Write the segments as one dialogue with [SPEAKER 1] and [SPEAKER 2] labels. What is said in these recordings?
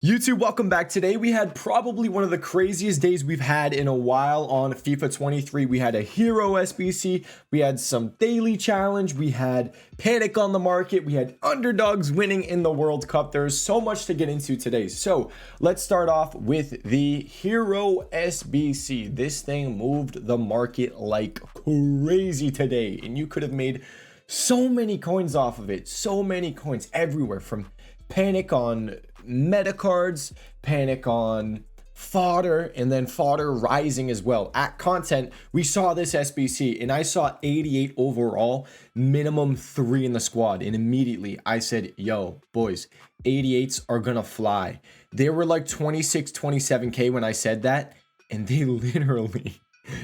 [SPEAKER 1] YouTube, welcome back. Today we had probably one of the craziest days we've had in a while on FIFA 23. We had a hero SBC, we had some daily challenge, we had panic on the market, we had underdogs winning in the World Cup. There's so much to get into today. So let's start off with the hero SBC. This thing moved the market like crazy today, and you could have made so many coins off of it. So many coins everywhere, from panic on meta cards, panic on fodder, and then fodder rising as well. At content, we saw this SBC and I saw 88 overall, minimum 3 in the squad, and immediately I said, yo boys, 88s are gonna fly. They were like 26 27k when I said that, and they literally,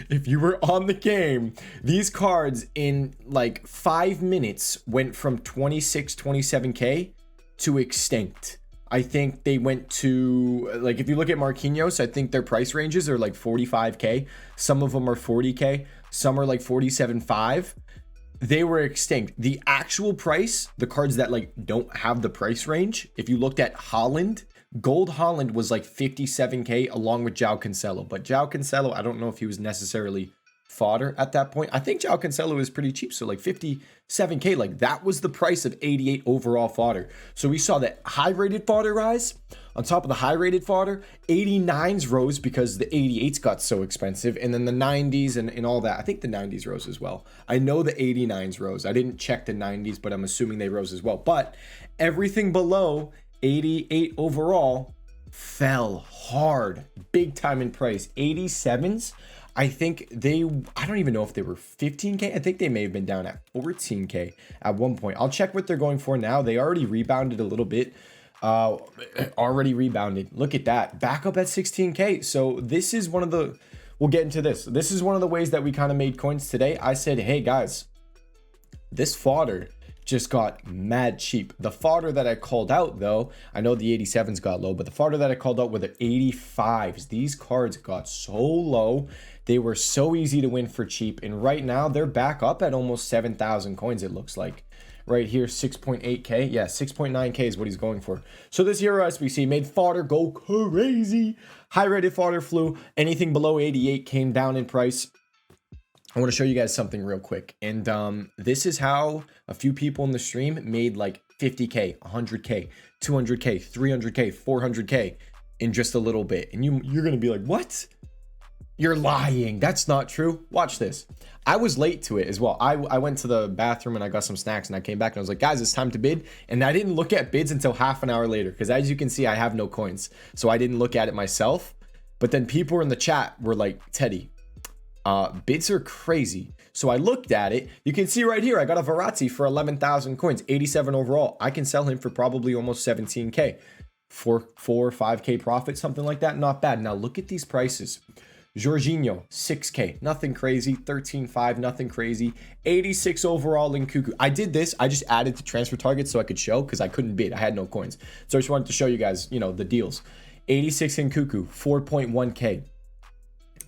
[SPEAKER 1] if you were on the game, these cards in like 5 minutes went from 26 27k to extinct. I think they went to, like, if you look at Marquinhos, I think their price ranges are like 45k. Some of them are 40k. Some are like 47.5. They were extinct. The actual price, the cards that like don't have the price range, if you looked at Holland, Gold Holland was like 57k along with João Cancelo. But João Cancelo, I don't know if he was necessarily fodder at that point. I think João Cancelo is pretty cheap, so like 57k, like that was the price of 88 overall fodder. So we saw that high rated fodder rise. On top of the high rated fodder, 89s rose because the 88s got so expensive, and then the 90s and all that. I think the 90s rose as well. I know the 89s rose. I didn't check the 90s, but I'm assuming they rose as well. But everything below 88 overall fell hard, big time in price. 87s, I think I don't even know if they were 15k. I think they may have been down at 14k at one point. I'll check what they're going for now. They already rebounded a little bit. Already rebounded. Look at that. Back up at 16k. So this is one of the, we'll get into this. This is one of the ways that we kind of made coins today. I said, hey guys, this fodder just got mad cheap. The fodder that I called out though, I know the 87s got low, but the fodder that I called out were the 85s. These cards got so low. They were so easy to win for cheap. And right now they're back up at almost 7,000 coins, it looks like. Right here, 6.8k. Yeah, 6.9k is what he's going for. So this hero SBC made fodder go crazy. High rated fodder flew. Anything below 88 came down in price. I want to show you guys something real quick. And this is how a few people in the stream made like 50k, 100k, 200k, 300k, 400k in just a little bit. And you're going to be like, what? You're lying. That's not true. Watch this. I was late to it as well. I went to the bathroom and I got some snacks and I came back and I was like, guys, it's time to bid. And I didn't look at bids until half an hour later, because as you can see, I have no coins. So I didn't look at it myself. But then people in the chat were like, Teddy, bids are crazy. So I looked at it. You can see right here, I got a Verratti for 11,000 coins, 87 overall. I can sell him for probably almost 17k. 4 or 5k profit, something like that. Not bad. Now look at these prices. Jorginho, 6k, nothing crazy. 13.5, nothing crazy. 86 overall in Cuckoo. I did this. I just added to transfer targets so I could show, because I couldn't bid. I had no coins. So I just wanted to show you guys, you know, the deals. 86 in Cuckoo, 4.1k.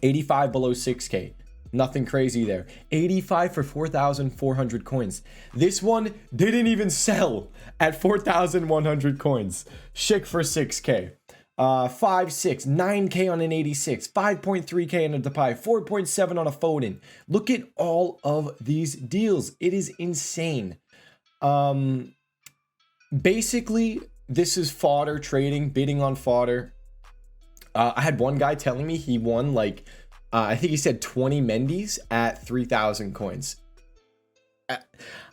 [SPEAKER 1] 85 below 6k. Nothing crazy there. 85 for 4,400 coins. This one didn't even sell at 4,100 coins. Schick for 6k. 5, 6, 9k on an 86, 5.3k on a Depay, 4.7 on a Foden. Look at all of these deals. It is insane. Basically, this is fodder trading, bidding on fodder. I had one guy telling me he won like, I think he said 20 Mendy's at 3,000 coins.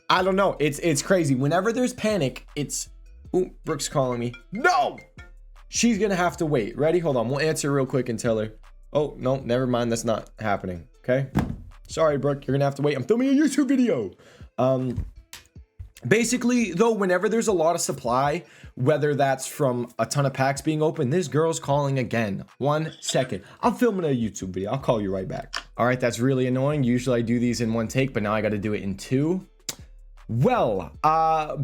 [SPEAKER 1] I don't know. It's crazy. Whenever there's panic, it's, ooh, Brooke's calling me. No! She's gonna have to wait. Ready? Hold on. We'll answer real quick and tell her. Oh, no, never mind. That's not happening. Okay. Sorry, Brooke. You're gonna have to wait. I'm filming a YouTube video. Basically, though, whenever there's a lot of supply, whether that's from a ton of packs being open, this girl's calling again. 1 second. I'm filming a YouTube video. I'll call you right back. All right, that's really annoying. Usually I do these in 1 take, but now I got to do it in 2. Well,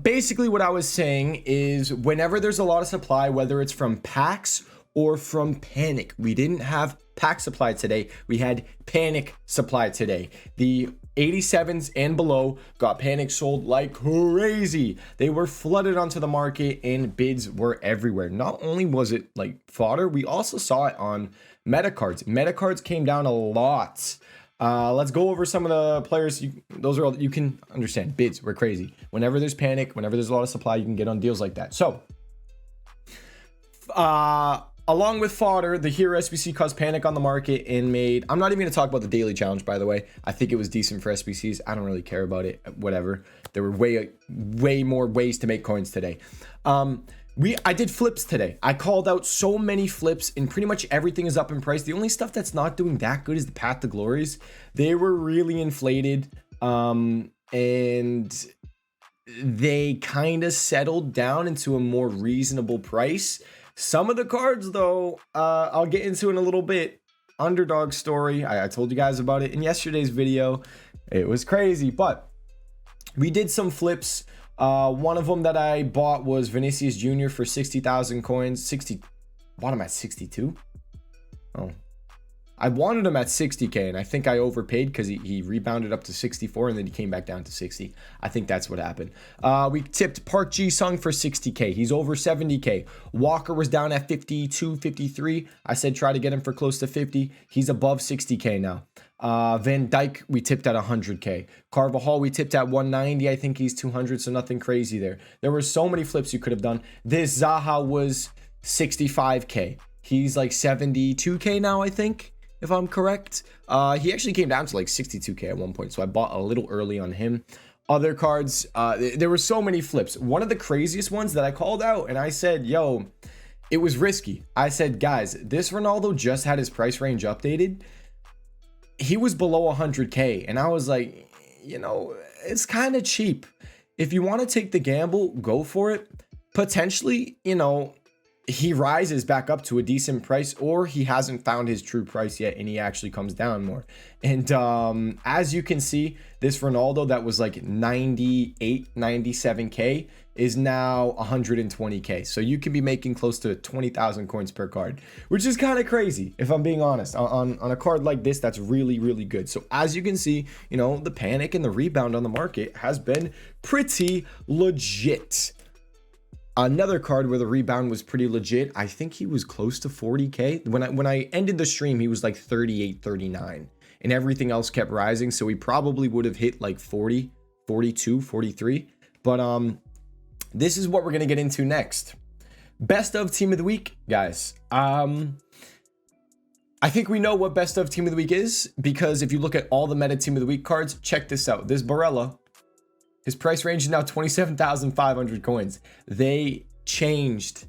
[SPEAKER 1] basically what I was saying is whenever there's a lot of supply, whether it's from packs or from panic, we didn't have pack supply today. We had panic supply today. The 87s and below got panic sold like crazy. They were flooded onto the market and bids were everywhere. Not only was it like fodder, we also saw it on meta cards. Meta cards came down a lot. Let's go over some of the players. Those are all you can understand. Bids were crazy. Whenever there's panic, whenever there's a lot of supply, you can get on deals like that. So along with fodder, the hero SBC caused panic on the market and made, I'm not even going to talk about the daily challenge, by the way. I think it was decent for SBCs. I don't really care about it. Whatever. There were way more ways to make coins today. I did flips today. I called out so many flips and pretty much everything is up in price. The only stuff that's not doing that good is the Path to Glories. They were really inflated. And they kind of settled down into a more reasonable price. Some of the cards, though, I'll get into in a little bit. Underdog story. I told you guys about it in yesterday's video. It was crazy, but we did some flips. One of them that I bought was Vinicius Jr. for 60,000 coins. Bought him at 62. Oh, I wanted him at 60K, and I think I overpaid because he rebounded up to 64 and then he came back down to 60. I think that's what happened. We tipped Park Ji-sung for 60K. He's over 70K. Walker was down at 52, 53. I said try to get him for close to 50. He's above 60K now. Van Dijk, we tipped at 100K. Carvajal, we tipped at 190. I think he's 200, so nothing crazy there. There were so many flips you could have done. This Zaha was 65K. He's like 72K now, I think, if I'm correct. He actually came down to like 62K at one point, so I bought a little early on him. Other cards, there were so many flips. One of the craziest ones that I called out, and I said, yo, it was risky. I said, guys, this Ronaldo just had his price range updated. He was below 100K, and I was like, you know, it's kind of cheap. If you want to take the gamble, go for it. Potentially, you know, he rises back up to a decent price, or he hasn't found his true price yet and he actually comes down more. And as you can see, this Ronaldo that was like 98, 97K is now 120K. So you can be making close to 20,000 coins per card, which is kind of crazy, if I'm being honest. On a card like this, that's really, really good. So as you can see, you know, the panic and the rebound on the market has been pretty legit. Another card where the rebound was pretty legit, I think he was close to 40K. When I ended the stream, he was like 38, 39, and everything else kept rising. So he probably would have hit like 40, 42, 43. But this is what we're going to get into next. Best of team of the week, guys. I think we know what best of team of the week is, because if you look at all the meta team of the week cards, check this out. This Barella, his price range is now 27,500 coins. They changed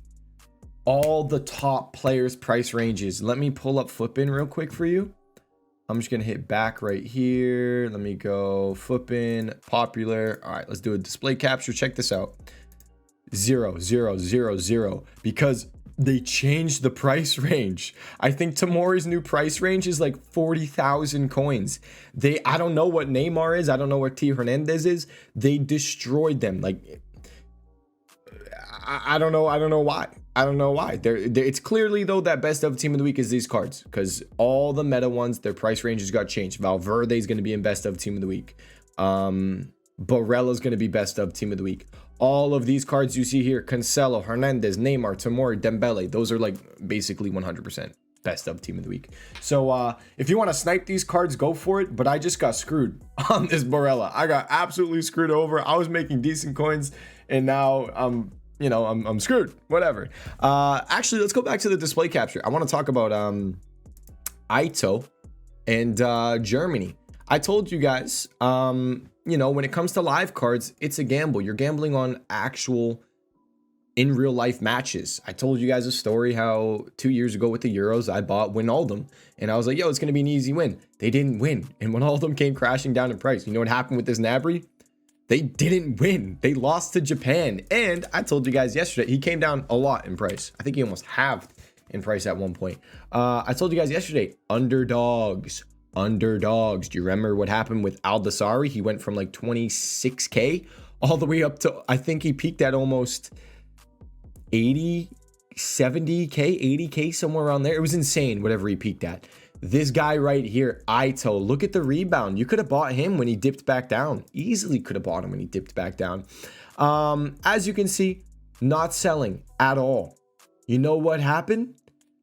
[SPEAKER 1] all the top players' price ranges. Let me pull up Flippin real quick for you. I'm just going to hit back right here. Let me go Flippin, popular. All right, let's do a display capture. Check this out. 0, 0, 0, 0. Because they changed the price range. I think Tomori's new price range is like 40,000 coins. I don't know what Neymar is. I don't know what T Hernandez is. They destroyed them. Like, I don't know. I don't know why. I don't know why. It's clearly, though, that best of team of the week is these cards, because all the meta ones, their price ranges got changed. Valverde is going to be in best of team of the week. Barella is going to be best of team of the week. All of these cards you see here, Cancelo, Hernandez, Neymar, Tomori, Dembele, those are like basically 100% best of team of the week. So if you want to snipe these cards, go for it. But I just got screwed on this Barella. I got absolutely screwed over. I was making decent coins, and now I'm screwed. Whatever. Actually, let's go back to the display capture. I want to talk about Ito and Germany. I told you guys, you know, when it comes to live cards, it's a gamble. You're gambling on actual in real life matches. I told you guys a story how 2 years ago with the Euros, I bought Wijnaldum and I was like, yo, it's going to be an easy win. They didn't win. And Wijnaldum came crashing down in price. You know what happened with this Gnabry? They didn't win. They lost to Japan. And I told you guys yesterday, he came down a lot in price. I think he almost halved in price at one point. I told you guys yesterday, underdogs. Do you remember what happened with Aldasari? He went from like 26K all the way up to, I think he peaked at almost 80, 70K, 80K, somewhere around there. It was insane, whatever he peaked at. This guy right here, Ito, look at the rebound. You could have bought him when he dipped back down. Easily could have bought him when he dipped back down. As you can see, not selling at all. You know what happened?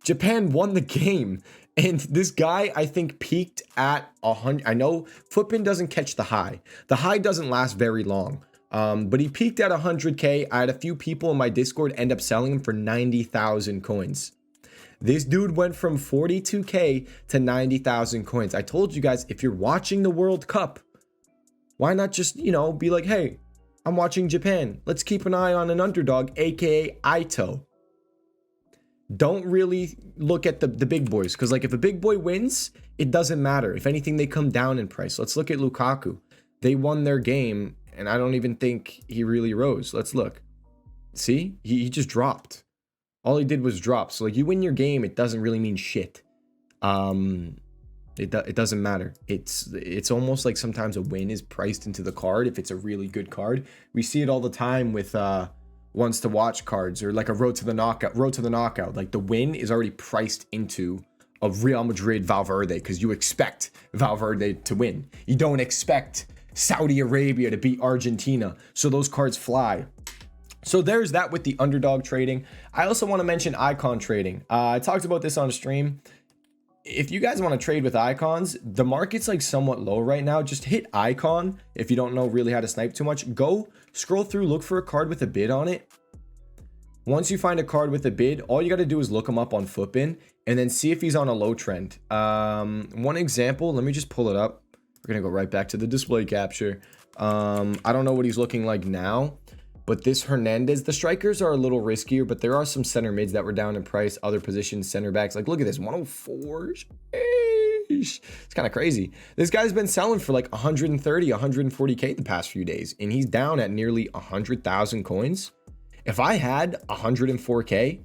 [SPEAKER 1] Japan won the game. And this guy, I think, peaked at 100. I know Footpin doesn't catch the high. The high doesn't last very long. But he peaked at 100K. I had a few people in my Discord end up selling him for 90,000 coins. This dude went from 42K to 90,000 coins. I told you guys, if you're watching the World Cup, why not just, you know, be like, hey, I'm watching Japan. Let's keep an eye on an underdog, aka Ito. Don't really look at the big boys, because like if a big boy wins, it doesn't matter. If anything, they come down in price. Let's look at Lukaku. They won their game, and I don't even think he really rose. Let's look. See, he just dropped. All he did was drop. So like you win your game, it doesn't really mean shit. It doesn't matter. It's almost like sometimes a win is priced into the card if it's a really good card. We see it all the time with ones to watch cards, or like a road to the knockout. Like the win is already priced into a Real Madrid Valverde, because you expect Valverde to win. You don't expect Saudi Arabia to beat Argentina. So those cards fly. So there's that with the underdog trading. I also want to mention icon trading. I talked about this on stream. If you guys want to trade with icons, the market's like somewhat low right now. Just hit icon. If you don't know really how to snipe too much, go scroll through, look for a card with a bid on it. Once you find a card with a bid, all you got to do is look him up on Footbin and then see if he's on a low trend. One example, let me just pull it up. We're going to go right back to the display capture. I don't know what he's looking like now, but this Hernandez, the strikers are a little riskier, but there are some center mids that were down in price. Other positions, center backs. Like, look at this, 104. It's kind of crazy. This guy's been selling for like 130, 140K the past few days, and he's down at nearly 100,000 coins. If I had 104K,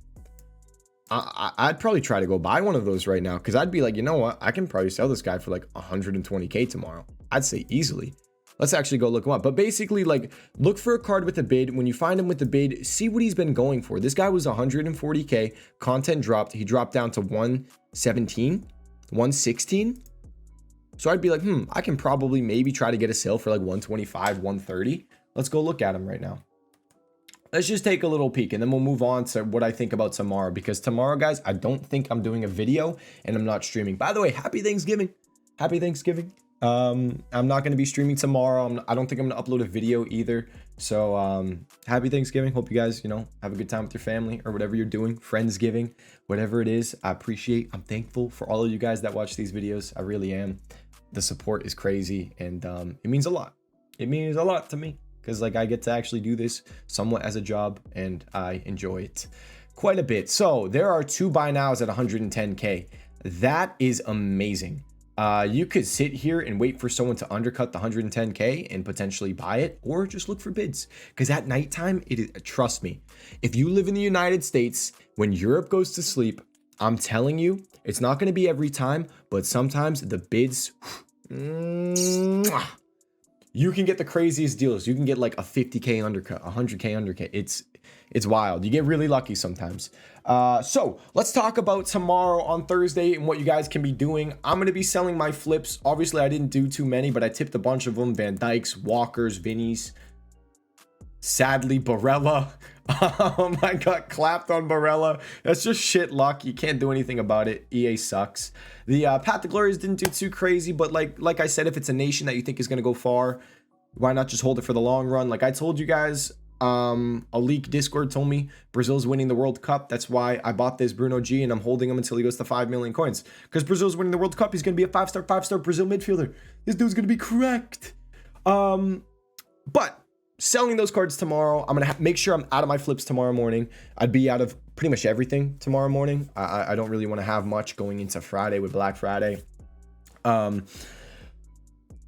[SPEAKER 1] I'd probably try to go buy one of those right now, because I'd be like, you know what? I can probably sell this guy for like 120K tomorrow. I'd say easily. Let's actually go look him up. But basically, like, look for a card with a bid. When you find him with the bid, see what he's been going for. This guy was 140K. Content dropped. He dropped down to 117, 116. So I'd be like, I can probably maybe try to get a sale for like 125, 130. Let's go look at him right now. Let's just take a little peek, and then we'll move on to what I think about tomorrow. Because tomorrow, guys, I don't think I'm doing a video, and I'm not streaming. By the way, happy Thanksgiving. Happy Thanksgiving. I'm not going to be streaming tomorrow. I don't think I'm going to upload a video either. So happy Thanksgiving. Hope you guys, you know, have a good time with your family or whatever you're doing. Friendsgiving, whatever it is. I'm thankful for all of you guys that watch these videos. I really am. The support is crazy, and it means a lot. It means a lot to me, because like I get to actually do this somewhat as a job, and I enjoy it quite a bit. So there are 2 buy nows at 110K. That is amazing. You could sit here and wait for someone to undercut the 110K and potentially buy it, or just look for bids, because at nighttime, it is, trust me, if you live in the United States, when Europe goes to sleep, I'm telling you, it's not going to be every time, but sometimes the bids, you can get the craziest deals. You can get like a 50K undercut, 100K undercut. It's wild. You get really lucky sometimes. So let's talk about tomorrow on Thursday and what you guys can be doing. I'm going to be selling my flips. Obviously, I didn't do too many, but I tipped a bunch of them. Van Dijk's, Walker's, Vinny's. Sadly, Barella. I got clapped on Barella. That's just shit luck. You can't do anything about it. EA sucks. The Path to Glories didn't do too crazy, but like I said, if it's a nation that you think is going to go far, why not just hold it for the long run? Like I told you guys, a leak Discord told me Brazil's winning the World Cup. That's why I bought this Bruno G, and I'm holding him until he goes to 5 million coins. Because Brazil's winning the World Cup. He's going to be a 5-star Brazil midfielder. This dude's going to be correct. But selling those cards tomorrow, I'm going to make sure I'm out of my flips tomorrow morning. I'd be out of pretty much everything tomorrow morning. I don't really want to have much going into Friday with Black Friday.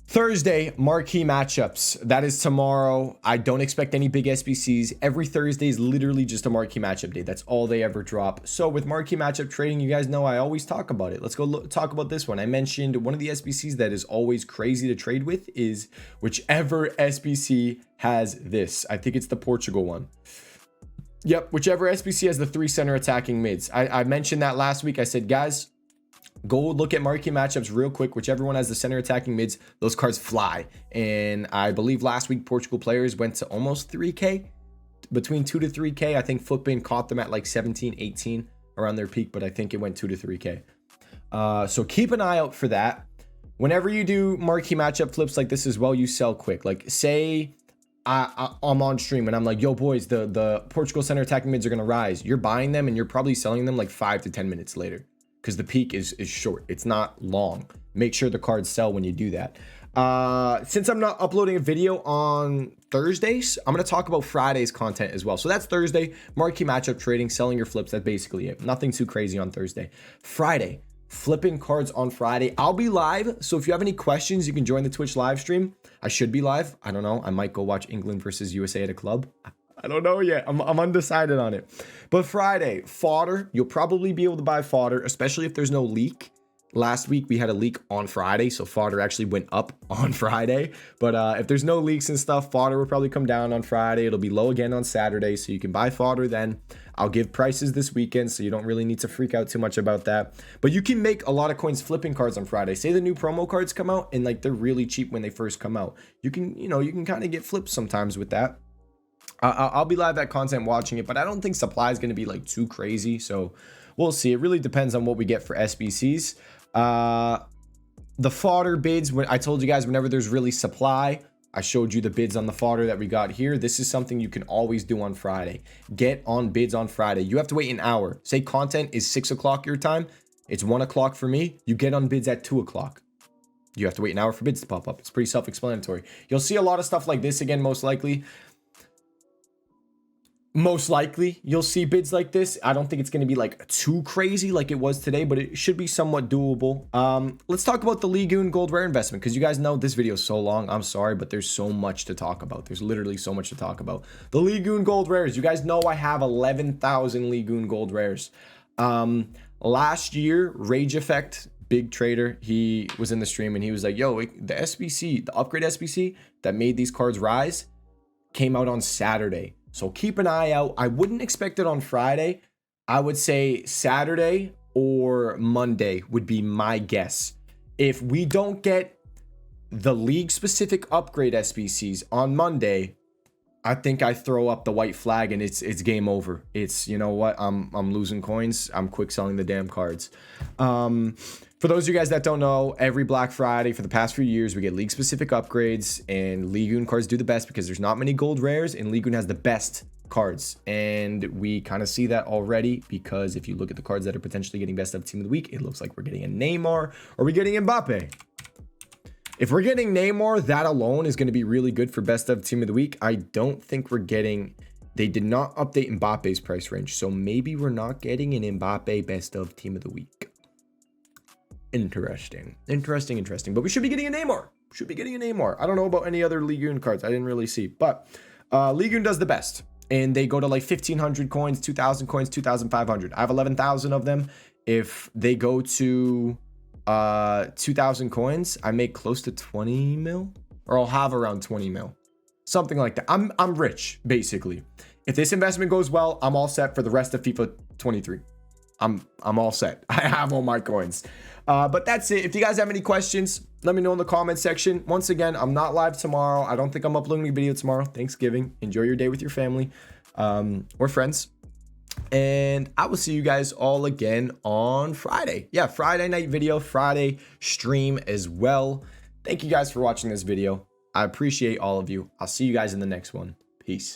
[SPEAKER 1] Thursday, marquee matchups. That is tomorrow. I don't expect any big SBCs. Every Thursday is literally just a marquee matchup day. That's all they ever drop. So with marquee matchup trading, you guys know I always talk about it. Let's go talk about this one. I mentioned one of the SBCs that is always crazy to trade with is whichever SBC has this. I think it's the Portugal one. Yep, whichever SBC has the 3 center attacking mids. I mentioned that last week. I said, guys, Go look at marquee matchups real quick. Whichever one has the center attacking mids, those cards fly. And I believe last week Portugal players went to almost 3K, between 2 to 3K. I think Footbin caught them at like 17, 18 around their peak, but I think it went 2 to 3K. So keep an eye out for that. Whenever you do marquee matchup flips like this as well, you sell quick. Like say I'm on stream and I'm like, yo boys, the Portugal center attacking mids are going to rise. You're buying them and you're probably selling them like 5 to 10 minutes later, because the peak is short. It's not long. Make sure the cards sell when you do that. Since I'm not uploading a video on Thursdays, I'm going to talk about Friday's content as well. So that's Thursday, marquee matchup trading, selling your flips. That's basically it. Nothing too crazy on Thursday. Friday, flipping cards on Friday. I'll be live. So if you have any questions, you can join the Twitch live stream. I should be live. I don't know. I might go watch England versus USA at a club. I don't know yet. I'm undecided on it. But Friday, fodder. You'll probably be able to buy fodder, especially if there's no leak. Last week we had a leak on Friday, so fodder actually went up on Friday. But if there's no leaks and stuff, fodder will probably come down on Friday. It'll be low again on Saturday, so you can buy fodder then. I'll give prices this weekend, so you don't really need to freak out too much about that. But you can make a lot of coins flipping cards on Friday. Say the new promo cards come out and like they're really cheap when they first come out. You can kind of get flips sometimes with that. I'll be live at content watching it, but I don't think supply is going to be like too crazy. So we'll see. It really depends on what we get for SBCs. The fodder bids, when I told you guys, whenever there's really supply, I showed you the bids on the fodder that we got here. This is something you can always do on Friday. Get on bids on Friday. You have to wait an hour. Say content is 6 o'clock your time. It's 1 o'clock for me. You get on bids at 2 o'clock. You have to wait an hour for bids to pop up. It's pretty self-explanatory. You'll see a lot of stuff like this again, most likely. Most likely you'll see bids like this. I don't think it's going to be like too crazy like it was today, but it should be somewhat doable. Let's talk about the Ligoon gold rare investment, because you guys know this video is so long. I'm sorry, but there's so much to talk about. There's literally so much to talk about. The Ligoon gold rares. You guys know I have 11,000 Ligoon gold rares. Last year, Rage Effect, big trader, he was in the stream and he was like, yo, the SBC, the upgrade SBC that made these cards rise came out on Saturday. So keep an eye out. I wouldn't expect it on Friday. I would say Saturday or Monday would be my guess. If we don't get the league specific upgrade SBCs on Monday, I think I throw up the white flag and it's game over. It's, you know what, I'm losing coins. I'm quick selling the damn cards. For those of you guys that don't know, every Black Friday for the past few years, we get league specific upgrades, and Ligoon cards do the best because there's not many gold rares, and Ligoon has the best cards. And we kind of see that already, because if you look at the cards that are potentially getting best of team of the week, it looks like we're getting a Neymar, or we're getting Mbappe. If we're getting Neymar, that alone is going to be really good for best of team of the week. I don't think we're getting... They did not update Mbappe's price range, so maybe we're not getting an Mbappe best of team of the week. Interesting. But we should be getting a Neymar. I don't know about any other Ligoon cards. I didn't really see. But Ligoon does the best. And they go to like 1,500 coins, 2,000 coins, 2,500. I have 11,000 of them. If they go to 2,000 coins, I make close to 20 mil. Or I'll have around 20 mil. Something like that. I'm rich, basically. If this investment goes well, I'm all set for the rest of FIFA 23. I'm all set. I have all my coins. But that's it. If you guys have any questions, let me know in the comment section. Once again, I'm not live tomorrow. I don't think I'm uploading a video tomorrow. Thanksgiving. Enjoy your day with your family or friends. And I will see you guys all again on Friday. Yeah, Friday night video, Friday stream as well. Thank you guys for watching this video. I appreciate all of you. I'll see you guys in the next one. Peace.